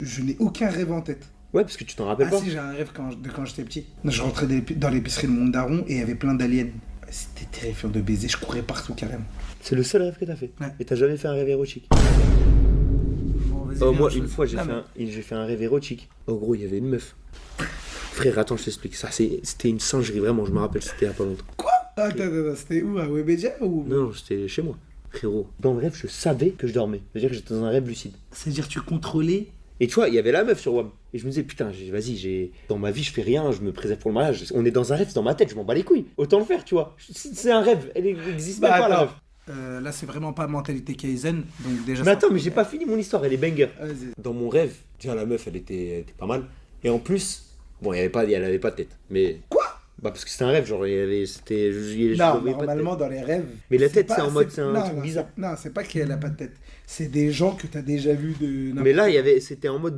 Je n'ai aucun rêve en tête. Ouais, parce que tu t'en rappelles Ah pas. si, j'ai un rêve quand j'étais petit. Je rentrais dans l'épicerie de mon daron et il y avait plein d'aliens. C'était terrifiant de baiser, je courais partout carrément. C'est le seul rêve que t'as fait. Ouais. Et t'as jamais fait un rêve érotique. Bon, vas-y, Oh, viens, moi, je- une fois, Non, mais- j'ai fait un rêve érotique. Oh, gros, il y avait une meuf. Frère, attends, je t'explique. C'était une singerie, vraiment, je me rappelle, c'était il y a pas longtemps. Attends, c'était où, à Webedia ou... Non, c'était chez moi. Frérot, dans le rêve, je savais que je dormais. C'est-à-dire que j'étais dans un rêve lucide. C'est-à-dire tu contrôlais... Et tu vois, il y avait la meuf sur WAM. Et je me disais, putain, dans ma vie, je fais rien, je me préserve pour le mariage. On est dans un rêve, c'est dans ma tête, je m'en bats les couilles. Autant le faire, tu vois. C'est un rêve, elle existe même pas, la rêve. Là, c'est vraiment pas mentalité Kaizen, donc déjà... Mais ça- attends, mais j'ai pas fini mon histoire, elle est banger. Vas-y. Dans mon rêve, tiens, la meuf, elle était pas mal. Et en plus, bon, elle avait pas de tête. Mais. Quoi? Bah, parce que c'était un rêve, genre, c'était. Je Non, voyais pas de normalement, dans les rêves... Mais la tête, pas- c'est en mode, c'est un non, truc non, bizarre. Non, c'est pas qu'elle a pas de tête. C'est des gens que t'as déjà vus de... Mais là, c'était en mode